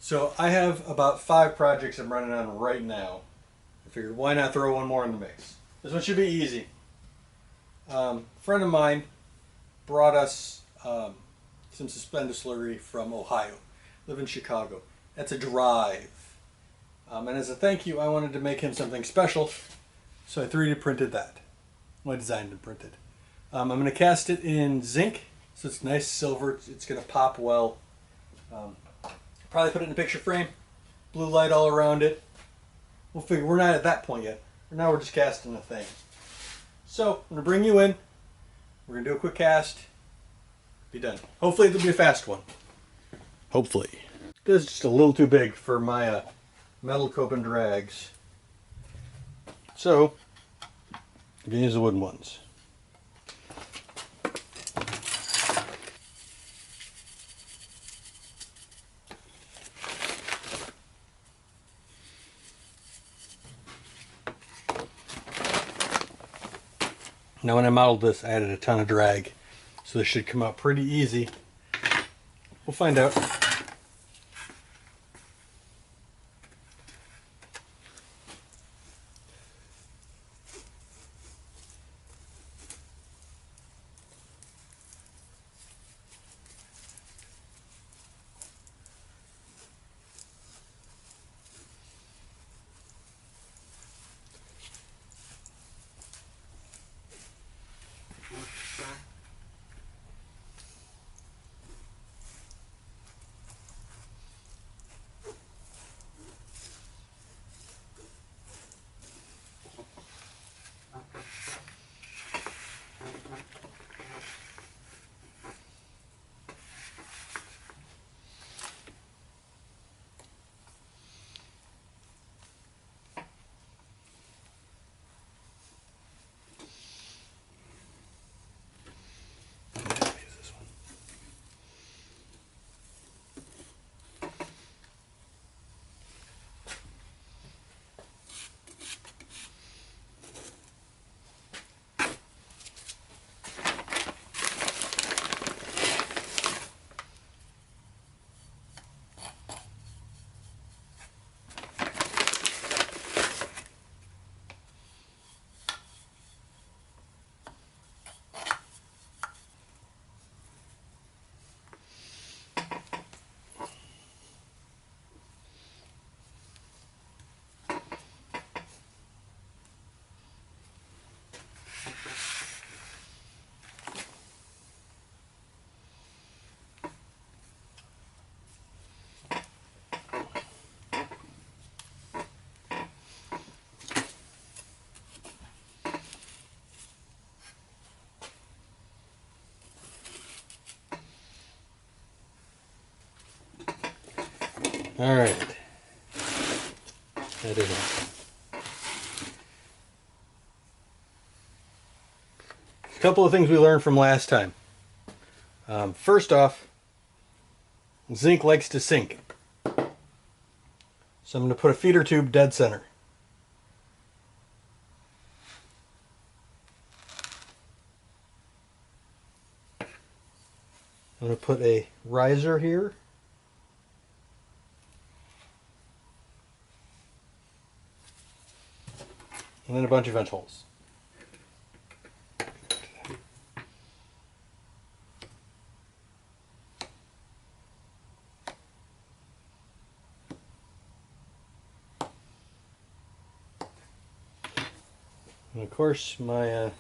So I have about 5 projects I'm running on right now. I figured why not throw one more in the mix. This one should be easy. A friend of mine brought us some suspended slurry from Ohio. Live in Chicago. That's a drive. And as a thank you, I wanted to make him something special, so I 3D printed that. Well, I designed and printed. I'm going to cast it in zinc, so it's nice silver. It's going to pop well. Probably put it in a picture frame. Blue light all around it. We'll figure. We're not at that point yet. For now, we're just casting the thing. So I'm going to bring you in. We're going to do a quick cast. Be done. Hopefully it'll be a fast one. Hopefully. This is just a little too big for my metal cope and drags. So I'm going to use the wooden ones. Now when I modeled this, I added a ton of drag, so this should come out pretty easy. We'll find out. All right. That is it. A couple of things we learned from last time. First off, zinc likes to sink. So I'm going to put a feeder tube dead center. I'm going to put a riser here. And then a bunch of vent holes. And of course my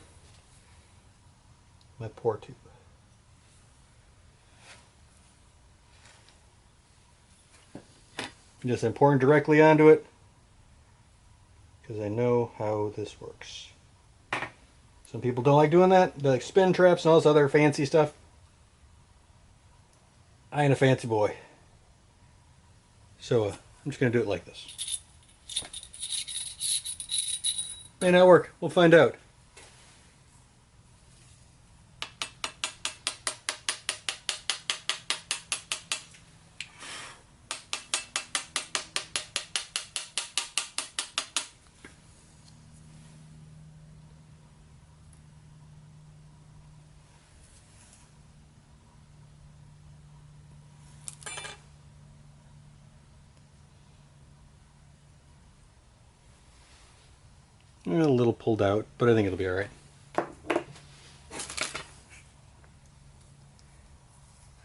my pour tube. Just I'm pouring directly onto it because I know how this works. Some people don't like doing that. They like spin traps and all this other fancy stuff. I ain't a fancy boy. So I'm just going to do it like this. May not work. We'll find out. A little pulled out, but I think it'll be all right.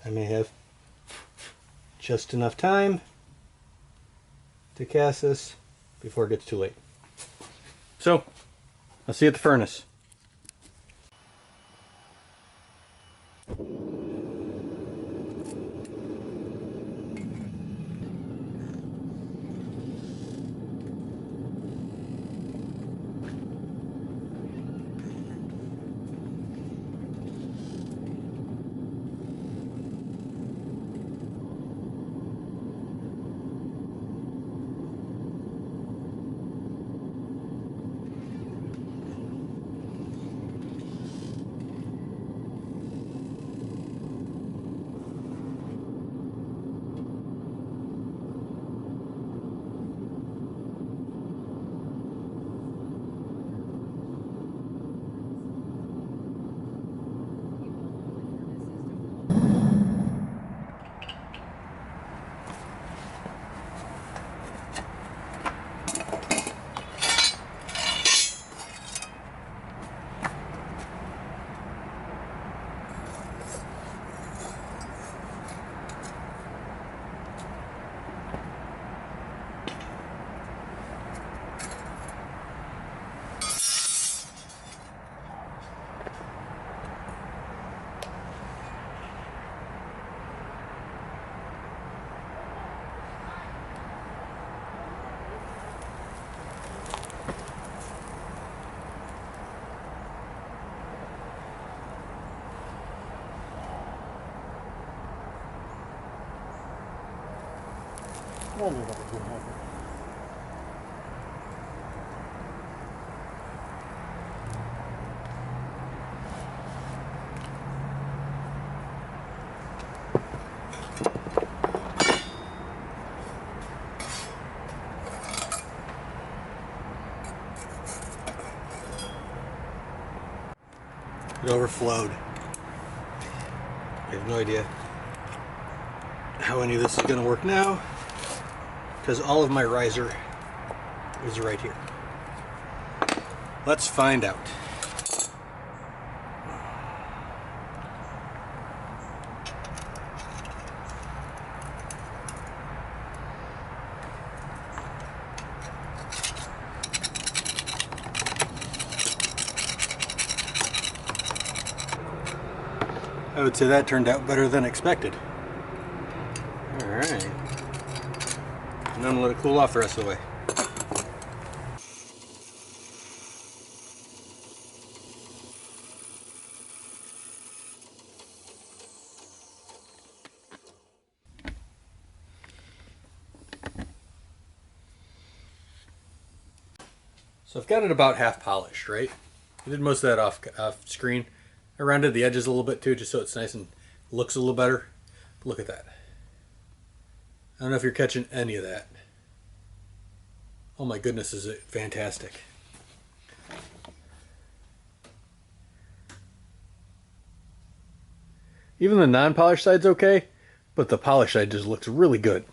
I may have just enough time to cast this before it gets too late. So, I'll see you at the furnace. It overflowed. I have no idea how any of this is going to work now, because all of my riser is right here. Let's find out. I would say that turned out better than expected. Alright. And then let it cool off the rest of the way. So I've got it about half polished, right? I did most of that off screen. I rounded the edges a little bit too, just so it's nice and looks a little better. But look at that. I don't know if you're catching any of that. Oh my goodness, is it fantastic. Even the non-polished side's okay, but the polished side just looks really good.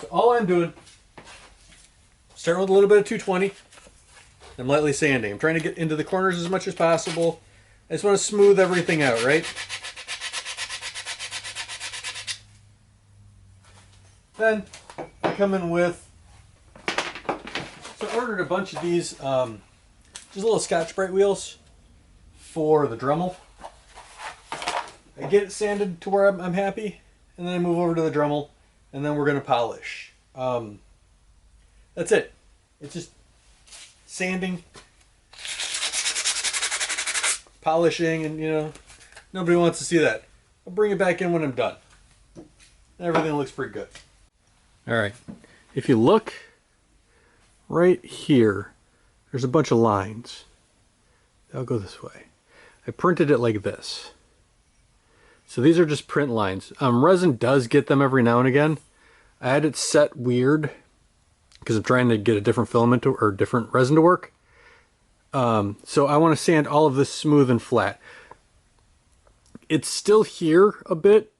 So all I'm doing, starting with a little bit of 220, I'm lightly sanding. I'm trying to get into the corners as much as possible. I just want to smooth everything out, right? Then I come in with, so I ordered a bunch of these, just little Scotch-Brite wheels for the Dremel. I get it sanded to where I'm happy, and then I move over to the Dremel, and then we're going to polish. That's it. It's just sanding, polishing, and you know, nobody wants to see that. I'll bring it back in when I'm done. Everything looks pretty good. Alright, if you look right here, there's a bunch of lines. I'll go this way. I printed it like this. So these are just print lines. Resin does get them every now and again. I had it set weird because I'm trying to get a different filament to, or different resin to work. So I want to sand all of this smooth and flat. It's still here a bit,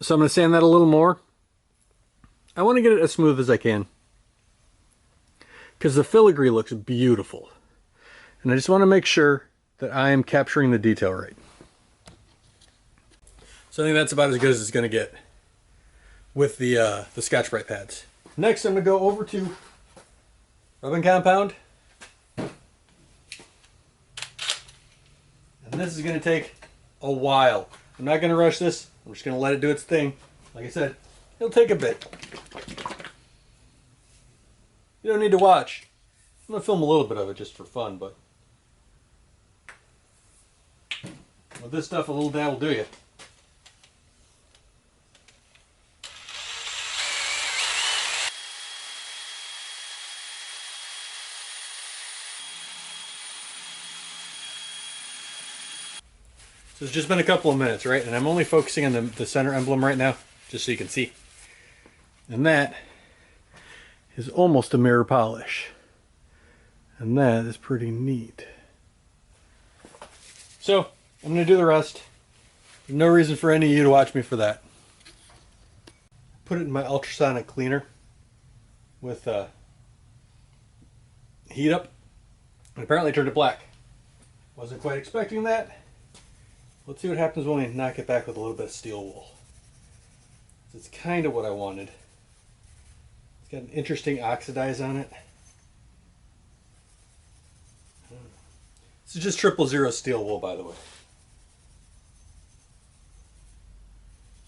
so I'm going to sand that a little more. I want to get it as smooth as I can. because the filigree looks beautiful. And I just want to make sure that I am capturing the detail right. So I think that's about as good as it's going to get with the Scotch-Brite pads. Next, I'm going to go over to rubbing compound. And this is going to take a while. I'm not going to rush this. I'm just going to let it do its thing. Like I said, it'll take a bit. You don't need to watch. I'm going to film a little bit of it just for fun, but with this stuff, a little dab will do you. So it's just been a couple of minutes, right? And I'm only focusing on the center emblem right now, just so you can see. And that is almost a mirror polish. And that is pretty neat. So, I'm going to do the rest. There's no reason for any of you to watch me for that. Put it in my ultrasonic cleaner with heat up. And apparently turned it black. Wasn't quite expecting that. Let's see what happens when we knock it back with a little bit of steel wool. It's kind of what I wanted. It's got an interesting oxidize on it. This is just 000 steel wool, by the way.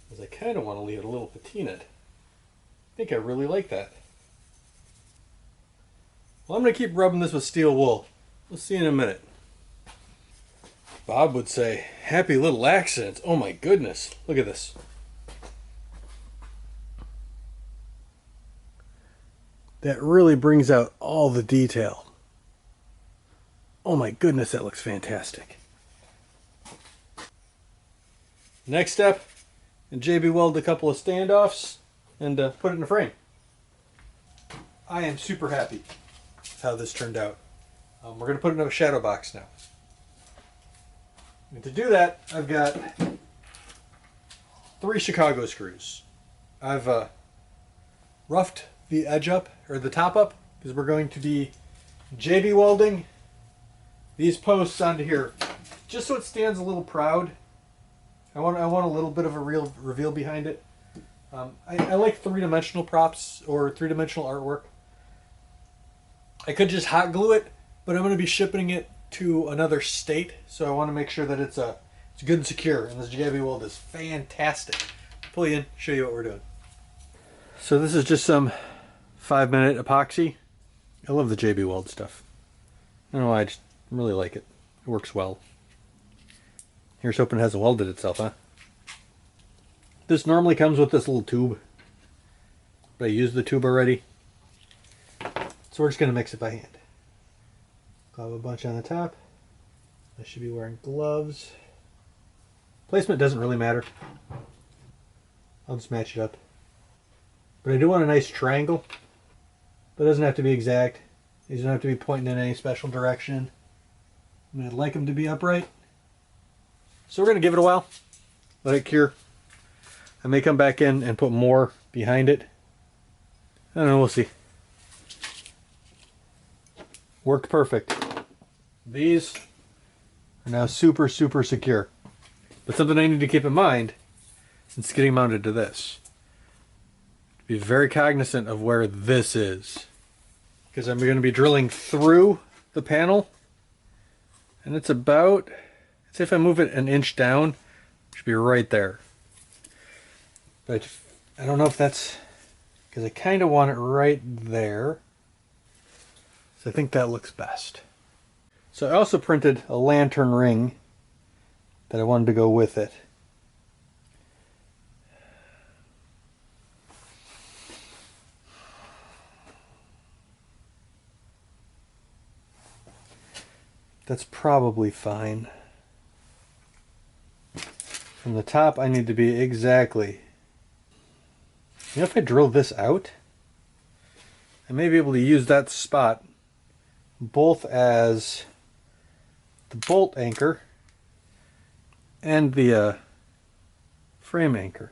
Because I kind of want to leave it a little patinaed. I think I really like that. Well, I'm going to keep rubbing this with steel wool. We'll see in a minute. Bob would say, happy little accidents. Oh my goodness. Look at this. That really brings out all the detail. Oh my goodness, that looks fantastic. Next step, and JB weld a couple of standoffs and put it in a frame. I am super happy with how this turned out. We're going to put it in a shadow box now. And to do that, I've got 3 Chicago screws. I've roughed the edge up, or the top up, because we're going to be JB welding these posts onto here, just so it stands a little proud. I want a little bit of a real reveal behind it. I like 3-dimensional props or 3-dimensional artwork. I could just hot glue it, but I'm going to be shipping it to another state, so I want to make sure that it's good and secure. And this JB weld is fantastic. Pull you in, show you what we're doing. So this is just some 5-minute epoxy. I love the JB weld stuff. I don't know why, I just really like it. It works well. Here's hoping it hasn't welded itself, huh? This normally comes with this little tube, but I used the tube already. So we're just going to mix it by hand. I'll have a bunch on the top. I should be wearing gloves. Placement doesn't really matter. I'll just match it up. But I do want a nice triangle. But it doesn't have to be exact. These don't have to be pointing in any special direction. I mean, I'd like them to be upright. So we're going to give it a while. Let it cure. I may come back in and put more behind it. I don't know, we'll see. Worked perfect. These are now super, super secure. But something I need to keep in mind, since it's getting mounted to this, be very cognizant of where this is. Because I'm going to be drilling through the panel. And it's about, let's say if I move it an inch down, it should be right there. But I don't know if that's, because I kind of want it right there. So I think that looks best. So I also printed a lantern ring that I wanted to go with it. That's probably fine. From the top I need to be exactly, you know, if I drill this out, I may be able to use that spot both as the bolt anchor and the frame anchor.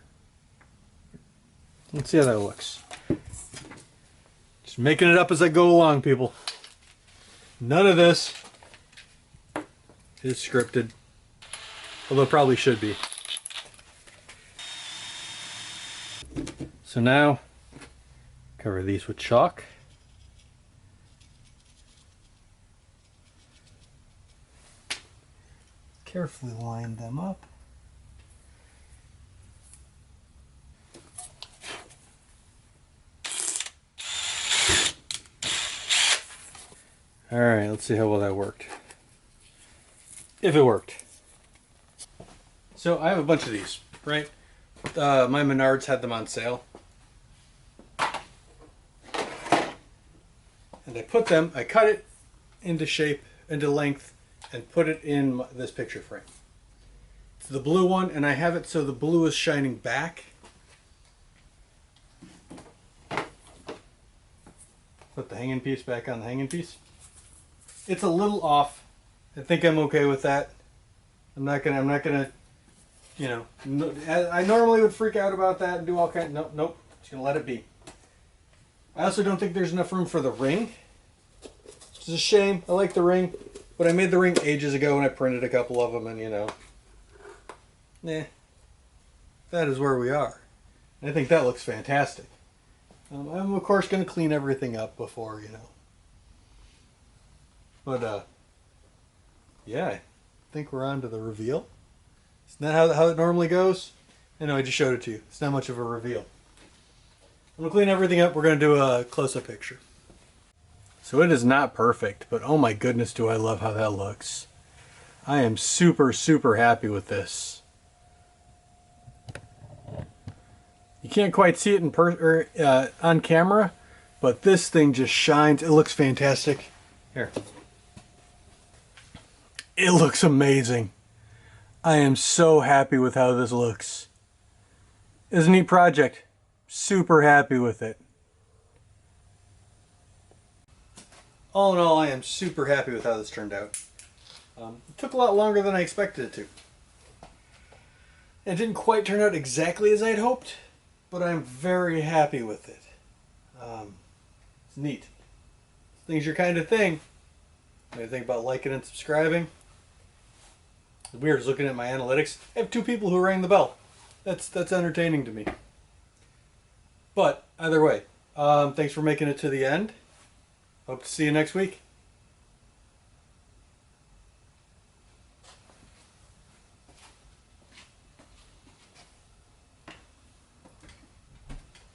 Let's see how that looks. Just making it up as I go along, people. None of this is scripted, although it probably should be. So now, cover these with chalk. Carefully line them up. All right, let's see how well that worked. If it worked. So I have a bunch of these, right? My Menards had them on sale. And I cut it into shape, into length, and put it in this picture frame. It's the blue one, and I have it so the blue is shining back. Put the hanging piece back on the hanging piece. It's a little off. I think I'm okay with that. I'm not gonna, you know, I normally would freak out about that and do all kinds. Nope. Just gonna let it be. I also don't think there's enough room for the ring. It's a shame. I like the ring, but I made the ring ages ago and I printed a couple of them, and you know, that is where we are. And I think that looks fantastic. I'm of course going to clean everything up before, you know. But yeah, I think we're on to the reveal. Isn't that how it normally goes? I know I just showed it to you. It's not much of a reveal. I'm going to clean everything up. We're going to do a close-up picture. So it is not perfect, but oh my goodness, do I love how that looks. I am super, super happy with this. You can't quite see it on camera, but this thing just shines. It looks fantastic. Here. It looks amazing. I am so happy with how this looks. It's a neat project. Super happy with it. All in all, I am super happy with how this turned out. It took a lot longer than I expected it to. It didn't quite turn out exactly as I'd hoped, but I'm very happy with it. It's neat. Things your kind of thing. What do you think about liking and subscribing? It's weird is looking at my analytics. I have 2 people who rang the bell. That's entertaining to me. But either way, thanks for making it to the end. Hope to see you next week.